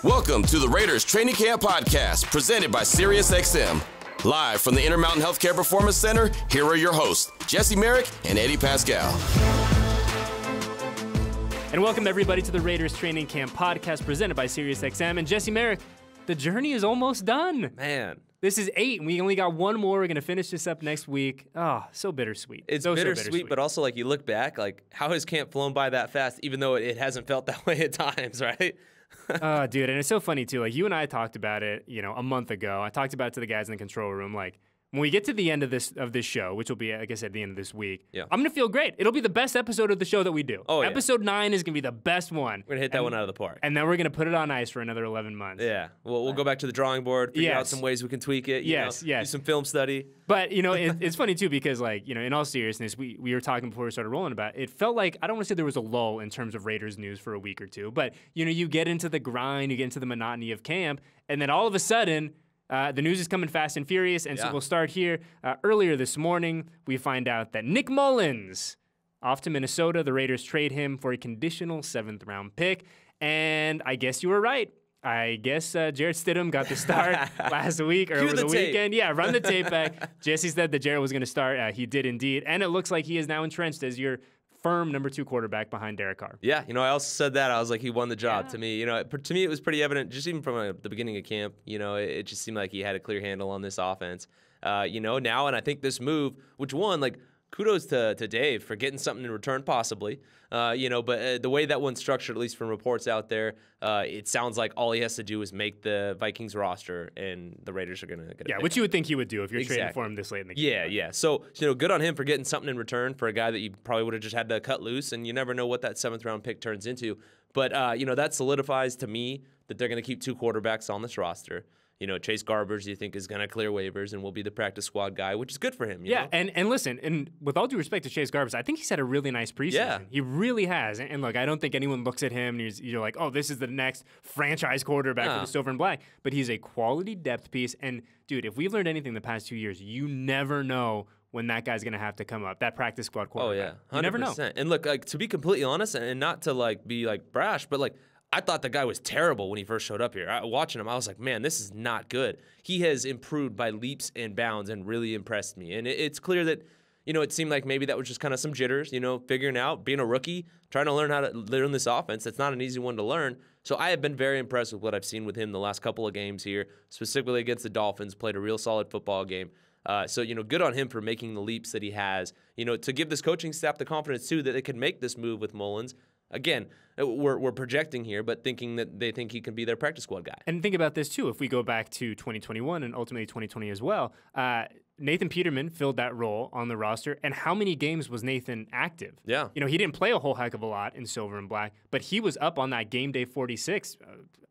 Welcome to the Raiders Training Camp Podcast, presented by SiriusXM. Live from the Intermountain Healthcare Performance Center, here are your hosts, Jesse Merrick and Eddie Paskal. And welcome, everybody, to the Raiders Training Camp Podcast, presented by SiriusXM. And Jesse Merrick, the journey is almost done. Man. This is 8, and we only got one more. We're going to finish this up next week. Oh, so bittersweet. It's so bittersweet, but also, like, you look back, like, how has camp flown by that fast, even though it hasn't felt that way at times, right? Dude, and it's so funny, too. Like, you and I talked about it, a month ago. I talked about it to the guys in the control room, like, when we get to the end of this show, which will be, like I said, the end of this week, I'm going to feel great. It'll be the best episode of the show that we do. Oh, yeah. Episode 9 is going to be the best one. We're going to hit that one out of the park. And then we're going to put it on ice for another 11 months. Yeah. We'll go back to the drawing board, figure out some ways we can tweak it. Yes. Do some film study. But, it's funny, too, because, like, in all seriousness, we were talking before we started rolling about it. It felt like, I don't want to say there was a lull in terms of Raiders news for a week or two, but, you get into the grind, you get into the monotony of camp, and then all of a sudden, the news is coming fast and furious, and so we'll start here. Earlier this morning, we find out that Nick Mullens, off to Minnesota. The Raiders trade him for a conditional 7th-round pick, and I guess you were right. I guess Jarrett Stidham got the start last week or over the weekend. Yeah, run the tape back. Jesse said that Jarrett was going to start. He did indeed, and it looks like he is now entrenched as your firm number 2 quarterback behind Derek Carr. Yeah, I also said that. I was like, he won the job to me. To me, it was pretty evident, just even from the beginning of camp. It just seemed like he had a clear handle on this offense. Now, and I think this move, which one, like, kudos to Dave for getting something in return, possibly. But the way that one's structured, at least from reports out there, it sounds like all he has to do is make the Vikings roster, and the Raiders are going to get it. Yeah, which you would think he would do if you're trading for him this late in the game. Yeah. So, good on him for getting something in return for a guy that you probably would have just had to cut loose, and you never know what that 7th-round pick turns into. But, that solidifies to me that they're going to keep 2 quarterbacks on this roster. Chase Garbers, you think, is going to clear waivers and will be the practice squad guy, which is good for him. You know? And listen, and with all due respect to Chase Garbers, I think he's had a really nice preseason. Yeah. He really has. And look, I don't think anyone looks at him and you're like, oh, this is the next franchise quarterback for the Silver and Black. But he's a quality depth piece. And, dude, if we've learned anything the past 2 years, you never know when that guy's going to have to come up, that practice squad quarterback. Oh, yeah. 100%. You never know. And look, like, to be completely honest, and not to, like, be, like, brash, but, like, I thought the guy was terrible when he first showed up here. Watching him, I was like, man, this is not good. He has improved by leaps and bounds and really impressed me. And it's clear that, it seemed like maybe that was just kind of some jitters, figuring out, being a rookie, trying to learn how to learn this offense. That's not an easy one to learn. So I have been very impressed with what I've seen with him the last couple of games here, specifically against the Dolphins, played a real solid football game. So, good on him for making the leaps that he has, to give this coaching staff the confidence, too, that they can make this move with Mullens. Again, we're projecting here, but thinking that they think he can be their practice squad guy. And think about this, too. If we go back to 2021 and ultimately 2020 as well, Nathan Peterman filled that role on the roster. And how many games was Nathan active? Yeah. He didn't play a whole heck of a lot in Silver and Black, but he was up on that game day 46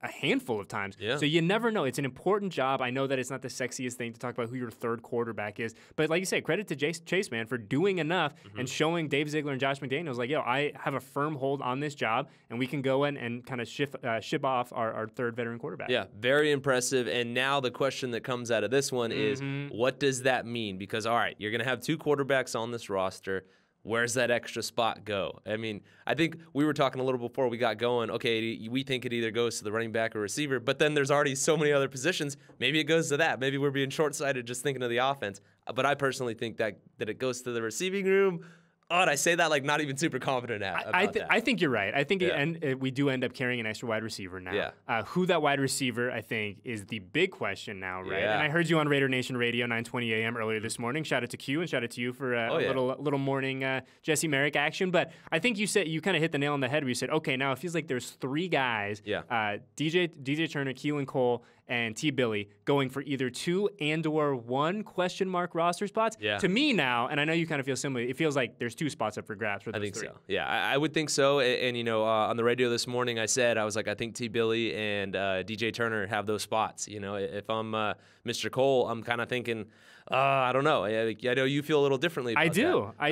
a handful of times. Yeah. So you never know. It's an important job. I know that it's not the sexiest thing to talk about who your 3rd quarterback is, but like you said, credit to Chase, man, for doing enough and showing Dave Ziegler and Josh McDaniels, like, I have a firm hold on this job, and we can go in and kind of ship off our 3rd veteran quarterback. Yeah, very impressive. And now the question that comes out of this one is, what does that mean? Because, all right, you're going to have 2 quarterbacks on this roster. Where's that extra spot go? I mean, I think we were talking a little before we got going. Okay, we think it either goes to the running back or receiver, but then there's already so many other positions. Maybe it goes to that. Maybe we're being short-sighted just thinking of the offense. But I personally think that it goes to the receiving room. Oh, and I say that like not even super confident about that. I think you're right. I think we do end up carrying an extra wide receiver now. Yeah. Who that wide receiver, I think, is the big question now, right? Yeah. And I heard you on Raider Nation Radio, 9:20 a.m. earlier this morning. Shout out to Q and shout out to you for a little morning Jesse Merrick action. But I think you kind of hit the nail on the head where you said, okay, now it feels like there's 3 guys, DJ Turner, Keelan Cole, and T. Billy going for either 2 and/or 1 question mark roster spots. Yeah. To me now, and I know you kind of feel similarly, it feels like there's 2 spots up for grabs for those 3. I think so. Yeah, I would think so. And on the radio this morning, I was like, I think T. Billy and DJ Turner have those spots. If I'm Mr. Cole, I'm kind of thinking, I don't know. I know you feel a little differently about that. I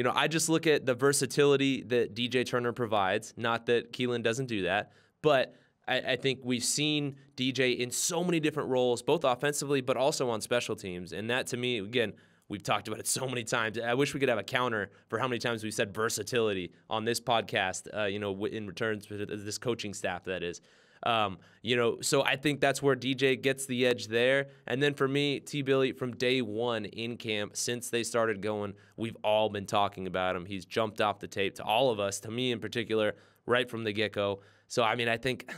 do. I just look at the versatility that DJ Turner provides. Not that Keelan doesn't do that, but I think we've seen DJ in so many different roles, both offensively but also on special teams. And that, to me, again, we've talked about it so many times. I wish we could have a counter for how many times we said versatility on this podcast, in returns for this coaching staff, that is. So I think that's where DJ gets the edge there. And then for me, T-Billy, from day one in camp, since they started going, we've all been talking about him. He's jumped off the tape to all of us, to me in particular, right from the get-go. So, I mean, I think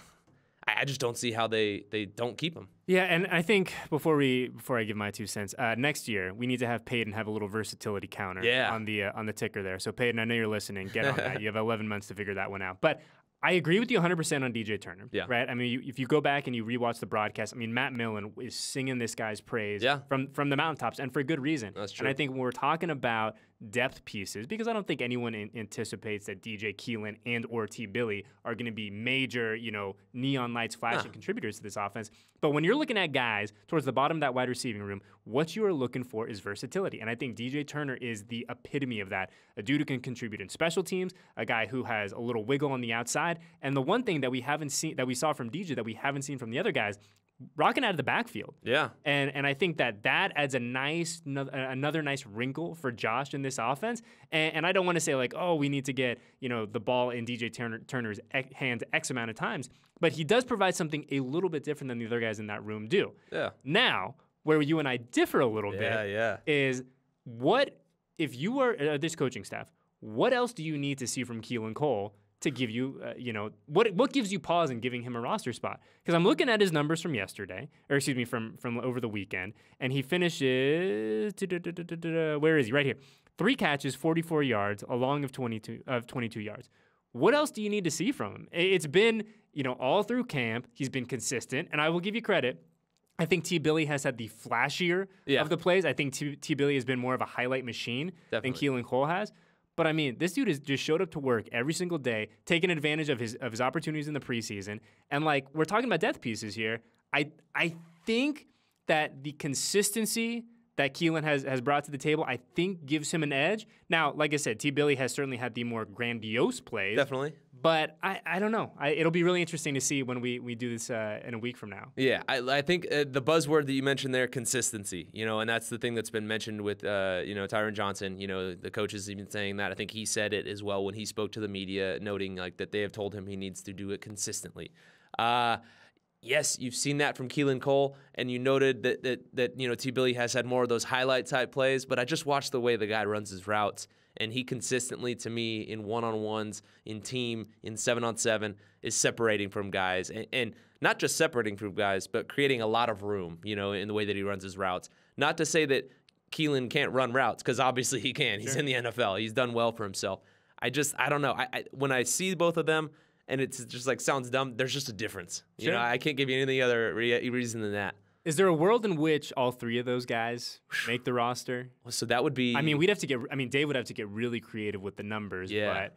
I just don't see how they don't keep him. Yeah, and I think before I give my 2 cents, next year we need to have Peyton have a little versatility counter on the ticker there. So Peyton, I know you're listening. Get on that. You have 11 months to figure that one out. But I agree with you 100% on DJ Turner. Yeah. Right. I mean, if you go back and you rewatch the broadcast, I mean, Matt Millen is singing this guy's praise from the mountaintops, and for good reason. That's true. And I think when we're talking about depth pieces, because I don't think anyone anticipates that DJ Keelan and or T. Billy are going to be major, neon lights flashing contributors to this offense. But when you're looking at guys towards the bottom of that wide receiving room, what you are looking for is versatility. And I think DJ Turner is the epitome of that. A dude who can contribute in special teams, a guy who has a little wiggle on the outside. And the one thing that we saw from DJ that we haven't seen from the other guys, rocking out of the backfield. Yeah. And I think that adds another nice wrinkle for Josh in this offense. And I don't want to say like, oh, we need to get, the ball in DJ Turner's hands X amount of times, but he does provide something a little bit different than the other guys in that room do. Yeah. Now, where you and I differ a little bit is what, if you were this coaching staff, what else do you need to see from Keelan Cole to give you, what gives you pause in giving him a roster spot? Because I'm looking at his numbers from yesterday, from over the weekend, and he finishes, where is he? Right here. 3 catches, 44 yards, a long of 22 yards. What else do you need to see from him? It's been, all through camp, he's been consistent, and I will give you credit. I think T. Billy has had the flashier of the plays. I think T. Billy has been more of a highlight machine than Keelan Cole has. But I mean, this dude has just showed up to work every single day, taking advantage of his opportunities in the preseason. And like, we're talking about depth pieces here. I think that the consistency that Keelan has brought to the table, I think gives him an edge. Now, like I said, T. Billy has certainly had the more grandiose plays. Definitely. But I don't know. It'll be really interesting to see when we do this in a week from now. Yeah, I think the buzzword that you mentioned there, consistency, and that's the thing that's been mentioned with, Tyron Johnson. The coach has even saying that. I think he said it as well when he spoke to the media, noting like that they have told him he needs to do it consistently. Yes, you've seen that from Keelan Cole, and you noted that T. Billy has had more of those highlight-type plays, but I just watched the way the guy runs his routes, and he consistently, to me, in one-on-ones, in team, in 7-on-7, is separating from guys, and not just separating from guys, but creating a lot of room, in the way that he runs his routes. Not to say that Keelan can't run routes, because obviously he can. He's in the NFL. He's done well for himself. I don't know. When I see both of them, and it's just like sounds dumb, there's just a difference. I can't give you any other reason than that. Is there a world in which all 3 of those guys make the roster? So that would be. I mean, Dave would have to get really creative with the numbers. Yeah.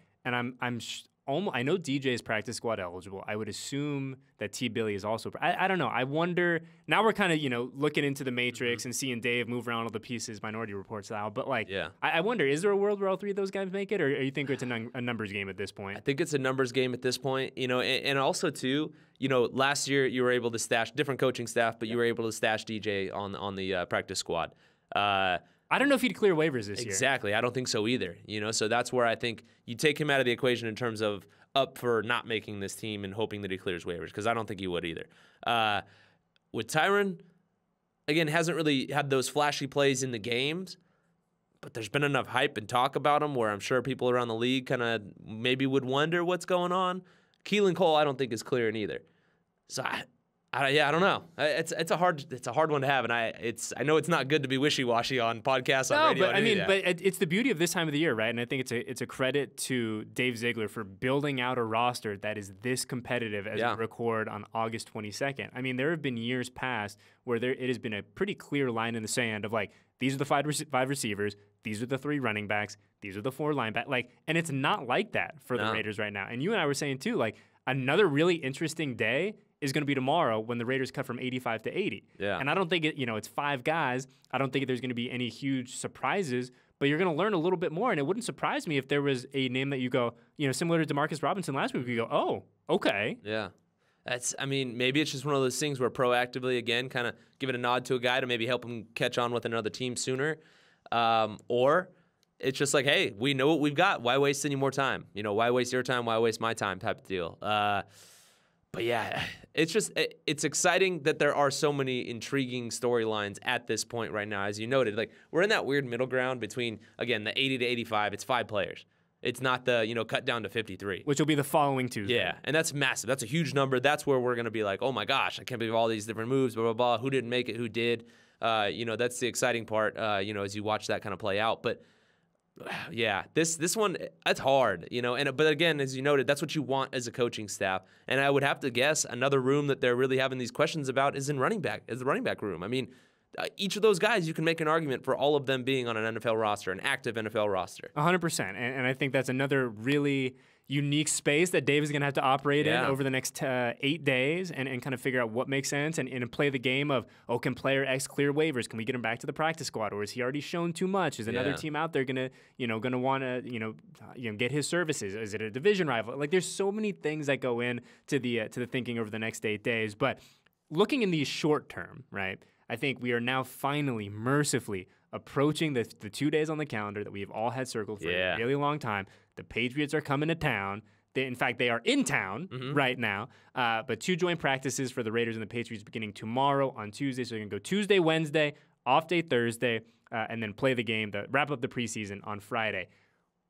I know DJ is practice squad eligible. I would assume that T. Billy is also. I don't know. I wonder. Now we're kind of looking into the matrix and seeing Dave move around all the pieces, Minority Report style. But I wonder, is there a world where all 3 of those guys make it, or you think it's a numbers game at this point? I think it's a numbers game at this point. And also too, last year you were able to stash different coaching staff, but you were able to stash DJ on the practice squad. I don't know if he'd clear waivers this year. Exactly. I don't think so either. So that's where I think you take him out of the equation in terms of up for not making this team and hoping that he clears waivers, because I don't think he would either. With Tyron, again, hasn't really had those flashy plays in the games, but there's been enough hype and talk about him where I'm sure people around the league kind of maybe would wonder what's going on. Keelan Cole, I don't think is clearing either. So I don't know. It's a hard one to have, and I know it's not good to be wishy-washy on podcasts on radio. But it's the beauty of this time of the year, right? And I think it's a credit to Dave Ziegler for building out a roster that is this competitive as we record on August 22nd. I mean, there have been years past where it has been a pretty clear line in the sand of like, these are the five receivers, these are the 3 running backs, these are the 4 linebackers, and it's not like that for the Raiders right now. And you and I were saying too, like, another really interesting day is going to be tomorrow when the Raiders cut from 85 to 80. Yeah. And I don't think it's 5 guys. I don't think there's going to be any huge surprises, but you're going to learn a little bit more. And it wouldn't surprise me if there was a name that you go, similar to DeMarcus Robinson last week, you go, oh, okay. Yeah. Maybe it's just one of those things where proactively, again, kind of give it a nod to a guy to maybe help him catch on with another team sooner. Or it's just like, hey, we know what we've got. Why waste any more time? Why waste your time? Why waste my time type of deal. But yeah, it's exciting that there are so many intriguing storylines at this point right now. As you noted, like we're in that weird middle ground between, again, the 80 to 85. It's 5 players. It's not the, cut down to 53. Which will be the following Tuesday. Yeah, and that's massive. That's a huge number. That's where we're going to be like, oh my gosh, I can't believe all these different moves, blah, blah, blah. Who didn't make it, who did. That's the exciting part, as you watch that kind of play out. But yeah, this one, that's hard, but again, as you noted, that's what you want as a coaching staff. And I would have to guess another room that they're really having these questions about is the running back room. I mean, each of those guys, you can make an argument for all of them being on an NFL roster, an active NFL roster. 100%. And I think that's another really unique space that Dave is going to have to operate in over the next 8 days and kind of figure out what makes sense and play the game of, can player X clear waivers? Can we get him back to the practice squad? Or is he already shown too much? Is another team out there going to want to, get his services? Is it a division rival? Like there's so many things that go into the thinking over the next 8 days. But looking in the short term, right? I think we are now finally, mercifully, approaching the 2 days on the calendar that we have all had circled for a really long time. The Patriots are coming to town. In fact, they are in town right now. But 2 joint practices for the Raiders and the Patriots beginning tomorrow on Tuesday. So you're going to go Tuesday, Wednesday, off day Thursday, and then play the game, wrap up the preseason on Friday.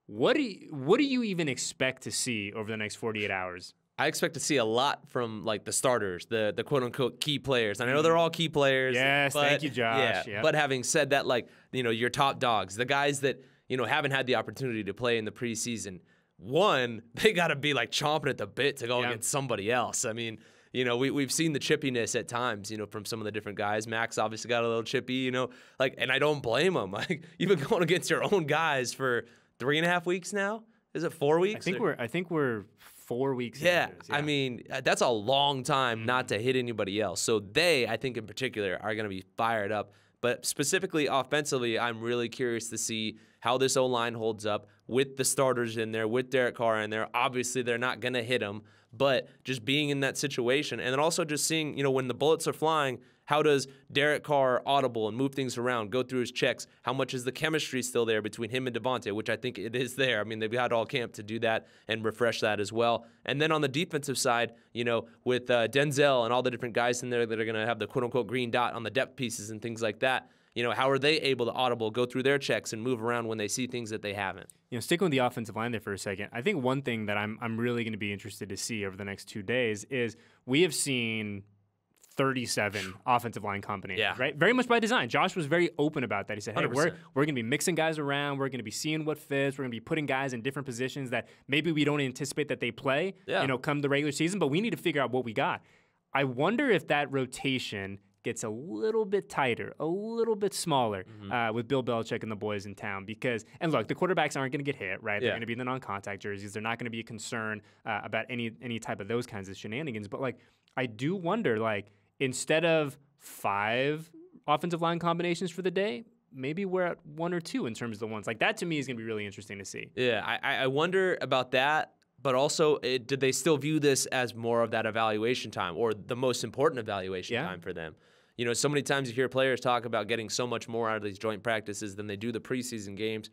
What do you even expect to see over the next 48 hours? I expect to see a lot from like the starters, the quote unquote key players. And I know they're all key players. Yes, thank you, Josh. Yeah. But having said that, like, your top dogs, the guys that, haven't had the opportunity to play in the preseason, one, they got to be like chomping at the bit to go against somebody else. I mean, we've seen the chippiness at times, from some of the different guys. Mack's obviously got a little chippy, and I don't blame him. Like, you've been going against your own guys for 3.5 weeks now. Is it 4 weeks? I think we're 4 weeks. Yeah, I mean, that's a long time not to hit anybody else. So they, I think in particular, are going to be fired up. But specifically offensively, I'm really curious to see how this O-line holds up with the starters in there, with Derek Carr in there. Obviously, they're not going to hit him, but just being in that situation. And then also just seeing, when the bullets are flying, how does Derek Carr audible and move things around, go through his checks? How much is the chemistry still there between him and Devontae, which I think it is there. I mean, they've had all camp to do that and refresh that as well. And then on the defensive side, with Denzel and all the different guys in there that are going to have the quote-unquote green dot on the depth pieces and things like that, how are they able to audible, go through their checks and move around when they see things that they haven't? Sticking with the offensive line there for a second, I think one thing that I'm really going to be interested to see over the next 2 days is we have seen 37 offensive line combinations, right? Very much by design. Josh was very open about that. He said, hey, 100%. we're going to be mixing guys around. We're going to be seeing what fits. We're going to be putting guys in different positions that maybe we don't anticipate that they play, come the regular season, but we need to figure out what we got. I wonder if that rotation gets a little bit tighter, a little bit smaller with Bill Belichick and the boys in town and look, the quarterbacks aren't going to get hit, right? They're going to be in the non-contact jerseys. They're not going to be a concern about any type of those kinds of shenanigans. But, I do wonder, instead of 5 offensive line combinations for the day, maybe we're at 1 or 2 in terms of the ones. That to me is going to be really interesting to see. Yeah, I wonder about that. But also, did they still view this as more of that evaluation time or the most important evaluation time for them? So many times you hear players talk about getting so much more out of these joint practices than they do the preseason games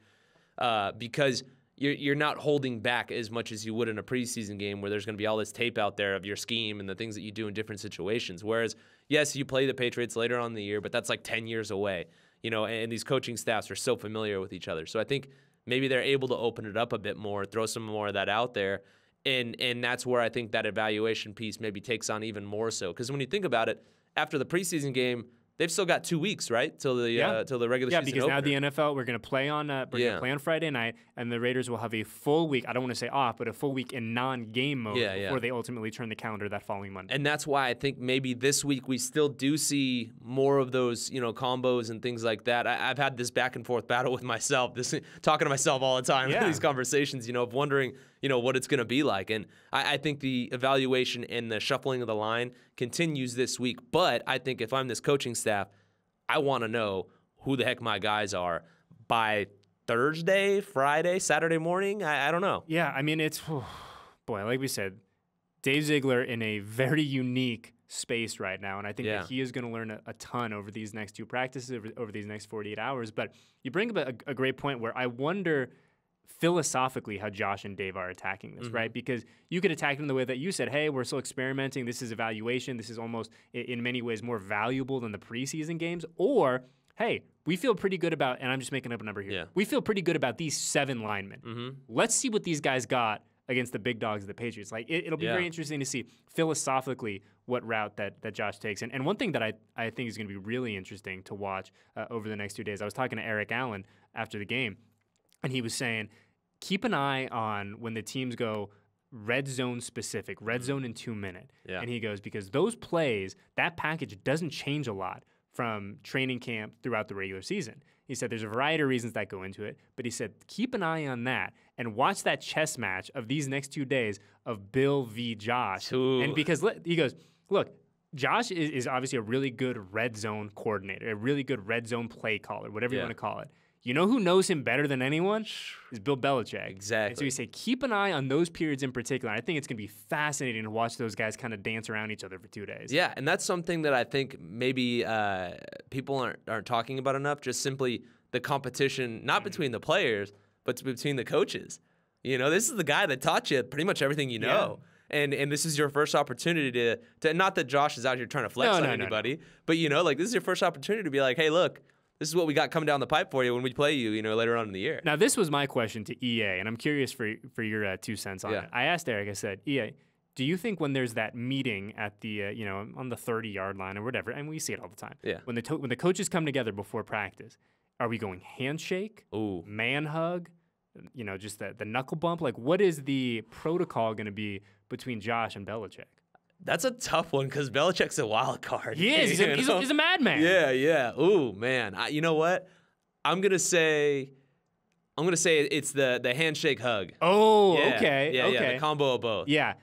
because you're not holding back as much as you would in a preseason game where there's going to be all this tape out there of your scheme and the things that you do in different situations. Whereas, yes, you play the Patriots later on in the year, but that's like 10 years away, and these coaching staffs are so familiar with each other. So I think maybe they're able to open it up a bit more, throw some more of that out there. And that's where I think that evaluation piece maybe takes on even more so. Because when you think about it, after the preseason game, they've still got 2 weeks, right, till the regular season because opener. Now the NFL, we're going to play on play on Friday night, and the Raiders will have a full week. I don't want to say off, but a full week in non-game mode before they ultimately turn the calendar that following Monday. And that's why I think maybe this week we still do see more of those, combos and things like that. I've had this back and forth battle with myself, talking to myself all the time in these conversations, of wondering, what it's going to be like. And I think the evaluation and the shuffling of the line continues this week. But I think if I'm this coaching staff, I want to know who the heck my guys are by Thursday, Friday, Saturday morning. I don't know. Yeah, I mean, it's, boy, like we said, Dave Ziegler in a very unique space right now. And I think that he is going to learn a ton over these next 2 practices, over these next 48 hours. But you bring up a great point where I wonder philosophically how Josh and Dave are attacking this, right? Because you could attack it in the way that you said, hey, we're still experimenting. This is evaluation. This is almost, in many ways, more valuable than the preseason games. Or, hey, we feel pretty good about, and I'm just making up a number here. Yeah. We feel pretty good about these 7 linemen. Let's see what these guys got against the big dogs of the Patriots. Like, it'll be very interesting to see philosophically what route that Josh takes. And one thing that I think is going to be really interesting to watch over the next 2 days, I was talking to Eric Allen after the game, and he was saying, keep an eye on when the teams go red zone specific, red zone in 2 minute. And he goes, because those plays, that package doesn't change a lot from training camp throughout the regular season. He said there's a variety of reasons that go into it, but he said keep an eye on that and watch that chess match of these next 2 days of Bill v. Josh. And because he goes, look, Josh is obviously a really good red zone coordinator, a really good red zone play caller, whatever you want to call it. You know who knows him better than anyone? Is Bill Belichick. Exactly. And so he said, keep an eye on those periods in particular. I think it's going to be fascinating to watch those guys kind of dance around each other for 2 days. Yeah, and that's something that I think maybe people aren't talking about enough, just simply the competition, not between the players, but between the coaches. You know, this is the guy that taught you pretty much everything you know. And this is your first opportunity to not that Josh is out here trying to flex on anybody, but, you know, like this is your first opportunity to be like, hey, look, this is what we got coming down the pipe for you when we play you, you know, later on in the year. Now, this was my question to EA, and I'm curious for your 2 cents on it. I asked Eric, I said, EA, do you think when there's that meeting at the, you know, on the 30-yard line or whatever, and we see it all the time, when the coaches come together before practice, are we going handshake, man hug, you know, just the knuckle bump? Like, what is the protocol going to be between Josh and Belichick? That's a tough one because Belichick's a wild card. He is. He's a madman. Yeah. Ooh, man. You know what? I'm gonna say it's the handshake hug. Oh, okay. Yeah, the combo of both. Yeah.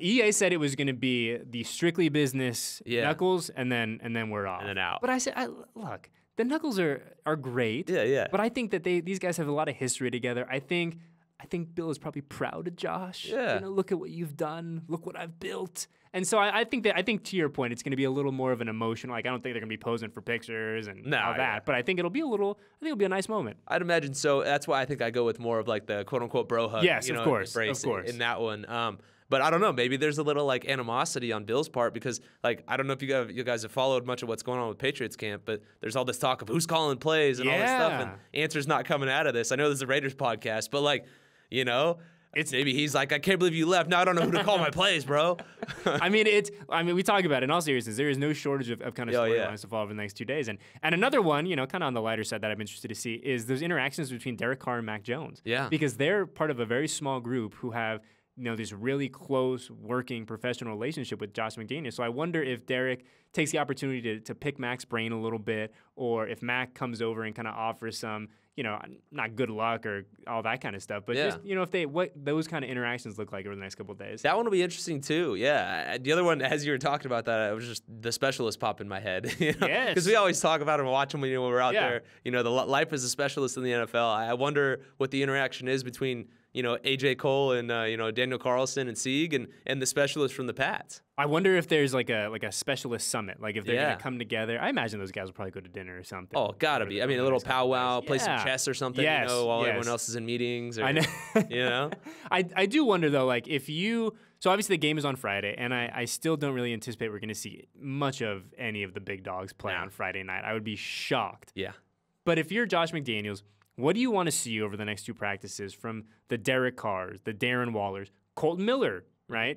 EA said it was going to be the strictly business knuckles, and then we're off. And then out. But I said, look, the knuckles are great. Yeah. But I think that these guys have a lot of history together. I think Bill is probably proud of Josh. Yeah. You know, look at what you've done. Look what I've built. And so I think to your point, it's going to be a little more of an emotional. Like, I don't think they're going to be posing for pictures and all that. Yeah. But I think it'll be a nice moment. I'd imagine so. That's why I think I go with more of like the quote unquote bro hug. Yes, you know, of course. In that one. But I don't know. Maybe there's a little like animosity on Bill's part because like I don't know if you guys have followed much of what's going on with Patriots camp, but there's all this talk of who's calling plays and all this stuff, and answers not coming out of this. I know this is a Raiders podcast, but like, you know. Maybe he's like, I can't believe you left. Now I don't know who to call my plays, bro. I mean, we talk about it in all seriousness. There is no shortage of kind of storylines to follow over the next 2 days. And another one, you know, kind of on the lighter side that I'm interested to see is those interactions between Derek Carr and Mac Jones. Yeah. Because they're part of a very small group who have, you know, this really close working professional relationship with Josh McDaniels. So I wonder if Derek takes the opportunity to pick Mac's brain a little bit, or if Mac comes over and kind of offers some, you know, not good luck or all that kind of stuff, but just, you know, what those kind of interactions look like over the next couple of days. That one will be interesting too. Yeah. The other one, as you were talking about that, it was just the specialist pop in my head. You know? Yes. Because we always talk about them and watch them when we're out there. You know, the life as a specialist in the NFL. I wonder what the interaction is between, you know, AJ Cole and you know, Daniel Carlson and Sieg and the specialist from the Pats. I wonder if there's like a specialist summit, like if they're gonna come together. I imagine those guys will probably go to dinner or something. Oh, gotta be. I mean, a little powwow, play some chess or something. Yes, you know, while everyone else is in meetings. Or, I know. You know. I do wonder though, like if you. So obviously the game is on Friday, and I still don't really anticipate we're gonna see much of any of the big dogs play on Friday night. I would be shocked. Yeah. But if you're Josh McDaniels, what do you want to see over the next 2 practices from the Derek Carrs, the Darren Wallers, Colton Miller, right?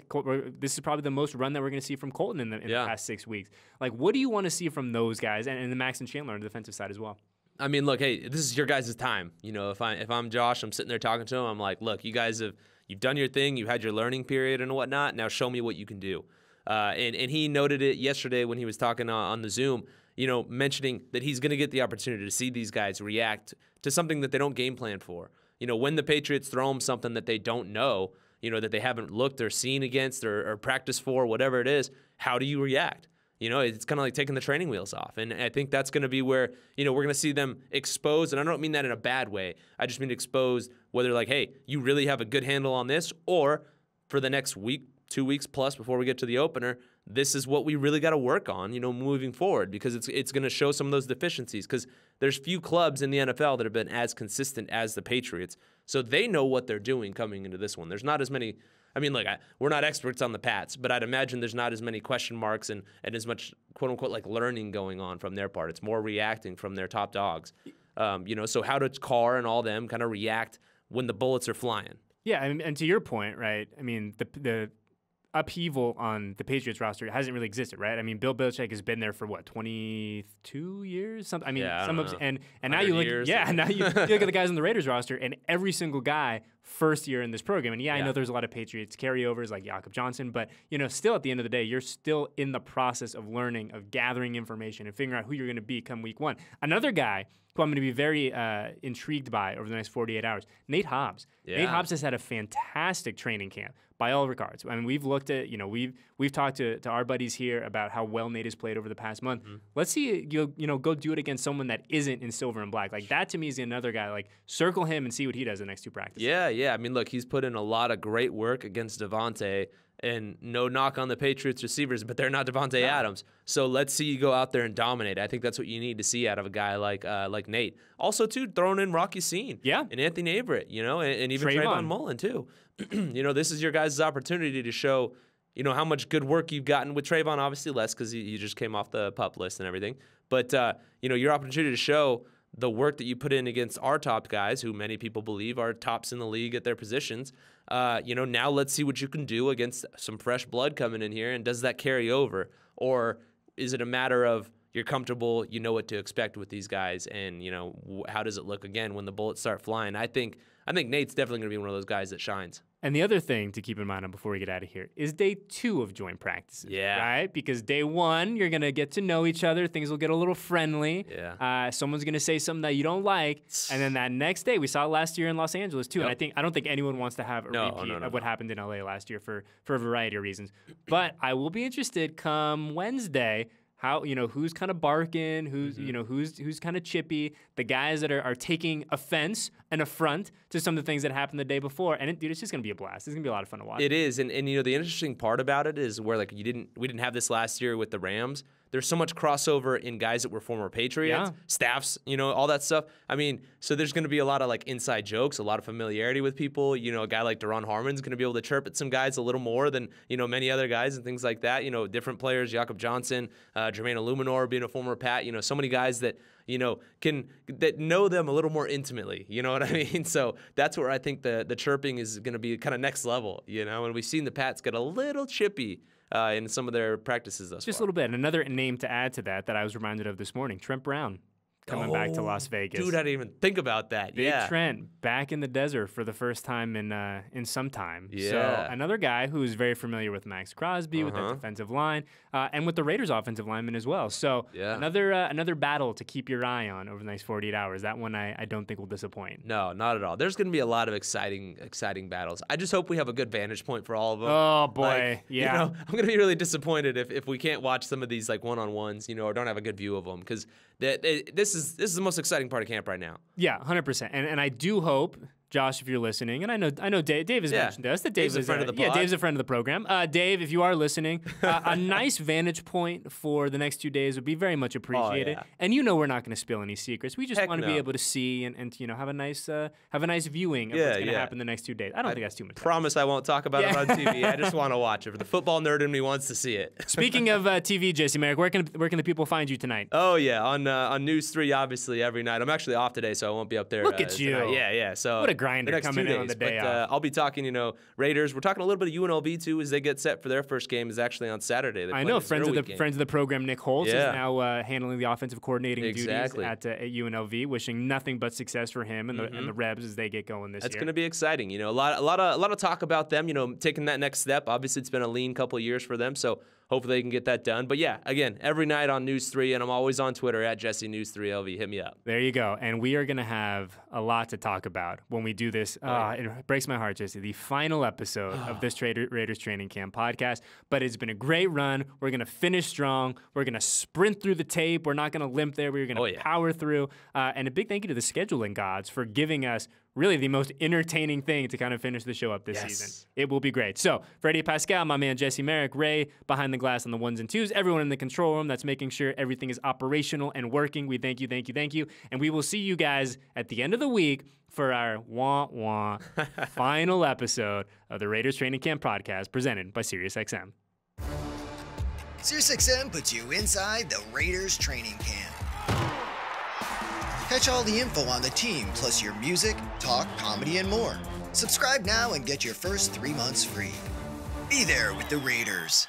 This is probably the most run that we're going to see from Colton in the past 6 weeks. Like, what do you want to see from those guys and the Max and Chandler on the defensive side as well? I mean, look, hey, this is your guys' time. You know, if I'm Josh, I'm sitting there talking to him. I'm like, look, you guys you've done your thing. You had your learning period and whatnot. Now show me what you can do. And he noted it yesterday when he was talking on the Zoom, you know, mentioning that he's going to get the opportunity to see these guys react to something that they don't game plan for. You know, when the Patriots throw them something that they don't know, you know, that they haven't looked or seen against or practiced for, whatever it is, how do you react? You know, it's kind of like taking the training wheels off. And I think that's going to be where, you know, we're going to see them exposed. And I don't mean that in a bad way. I just mean exposed, whether like, hey, you really have a good handle on this, or for the next week, 2 weeks plus before we get to the opener, this is what we really got to work on, moving forward, because it's going to show some of those deficiencies, because there's few clubs in the NFL that have been as consistent as the Patriots. So they know what they're doing coming into this one. There's not as many. I mean, we're not experts on the Pats, but I'd imagine there's not as many question marks and as much, quote unquote, like learning going on from their part. It's more reacting from their top dogs. So how does Carr and all them kind of react when the bullets are flying? Yeah, and to your point, right? I mean, the upheaval on the Patriots roster hasn't really existed, right? I mean, Bill Belichick has been there for what, 22 years? Something. I mean, and now you look, now you look at the guys on the Raiders roster, and every single guy first year in this program. And I know there's a lot of Patriots carryovers like Jakob Johnson, but still at the end of the day, you're still in the process of learning, of gathering information, and figuring out who you're going to be come week one. Another guy who I'm going to be very intrigued by over the next 48 hours, Nate Hobbs. Yeah. Nate Hobbs has had a fantastic training camp by all regards. I mean, we've looked at, we've talked to our buddies here about how well Nate has played over the past month. Mm-hmm. Let's see, go do it against someone that isn't in silver and black. Like, that to me is another guy. Like, circle him and see what he does the next 2 practices. Yeah. I mean, look, he's put in a lot of great work against Devontae. And no knock on the Patriots receivers, but they're not Devontae Adams. So let's see you go out there and dominate. I think that's what you need to see out of a guy like Nate. Also, too, throwing in Rocky Sean. Yeah. And Anthony Averett, and even Trayvon Mullen, too. This is your guys' opportunity to show, how much good work you've gotten with Trayvon. Obviously less because you just came off the PUP list and everything. But, your opportunity to show the work that you put in against our top guys, who many people believe are tops in the league at their positions. Now let's see what you can do against some fresh blood coming in here, and does that carry over? Or is it a matter of you're comfortable, you know what to expect with these guys, and, how does it look again when the bullets start flying? I think Nate's definitely going to be one of those guys that shines. And the other thing to keep in mind before we get out of here is day 2 of joint practices. Yeah. Right? Because day 1, you're going to get to know each other. Things will get a little friendly. Yeah. Someone's going to say something that you don't like. And then that next day, we saw it last year in Los Angeles, too. Yep. And I don't think anyone wants to have a repeat of what happened in LA last year for a variety of reasons. But I will be interested come Wednesday how, who's kind of barking, who's, who's kind of chippy, the guys that are taking offense and affront to some of the things that happened the day before. And it's just going to be a blast. It's going to be a lot of fun to watch. It is. And the interesting part about it is where, we didn't have this last year with the Rams. There's so much crossover in guys that were former Patriots, staffs, all that stuff. I mean, so there's going to be a lot of inside jokes, a lot of familiarity with people. A guy like Daron Harmon's going to be able to chirp at some guys a little more than, many other guys and things like that. Different players, Jakob Johnson, Jermaine Illuminor being a former Pat, so many guys that, that know them a little more intimately. You know what I mean? So that's where I think the chirping is going to be kind of next level, and we've seen the Pats get a little chippy in some of their practices thus far. Just a little bit. Another name to add to that I was reminded of this morning, Trent Brown. Coming back to Las Vegas. Dude, I didn't even think about that. Big Trent back in the desert for the first time in some time. Yeah. So another guy who is very familiar with Max Crosby, with the defensive line, and with the Raiders offensive lineman as well. So another battle to keep your eye on over the next 48 hours. That one I don't think will disappoint. No, not at all. There's going to be a lot of exciting battles. I just hope we have a good vantage point for all of them. Oh, boy. I'm going to be really disappointed if we can't watch some of these one-on-ones, or don't have a good view of them, because this is the most exciting part of camp right now. Yeah, 100%. And I do hope, Josh, if you're listening, and I know Dave has mentioned us. That Dave's a friend of the pod. Yeah, Dave's a friend of the program. Dave, if you are listening, a nice vantage point for the next 2 days would be very much appreciated. Oh, yeah. And we're not going to spill any secrets. We just want to be able to see and have a nice viewing of what's going to happen the next 2 days. I don't think that's too much. Promise I won't talk about it on TV. I just want to watch it. The football nerd in me wants to see it. Speaking of TV, Jesse Merrick, where can the people find you tonight? Oh yeah, on News 3, obviously every night. I'm actually off today, so I won't be up there. Look at you. Tonight. Yeah. So what a grinder coming in on the day off. I'll be talking, Raiders. We're talking a little bit of UNLV too, as they get set for their first game. Is actually on Saturday. I know friends of the program. Nick Mullens is now handling the offensive coordinating duties at UNLV. Wishing nothing but success for him and the Rebs as they get going this year. That's going to be exciting. A lot of talk about them. Taking that next step. Obviously, it's been a lean couple of years for them. So hopefully they can get that done. But yeah, again, every night on News 3, and I'm always on Twitter at JesseNews3LV. Hit me up. There you go. And we are going to have a lot to talk about when we do this. It breaks my heart, Jesse. The final episode of this Raiders Training Camp podcast. But it's been a great run. We're going to finish strong. We're going to sprint through the tape. We're not going to limp there. We're going to power through. And a big thank you to the scheduling gods for giving us really the most entertaining thing to kind of finish the show up this season. It will be great. So for Eddie Paskal, my man Jesse Merrick, Ray behind the glass on the ones and twos, everyone in the control room that's making sure everything is operational and working, we thank you. And we will see you guys at the end of the week for our final episode of the Raiders Training Camp Podcast presented by SiriusXM. SiriusXM puts you inside the Raiders Training Camp. Catch all the info on the team, plus your music, talk, comedy, and more. Subscribe now and get your first 3 months free. Be there with the Raiders.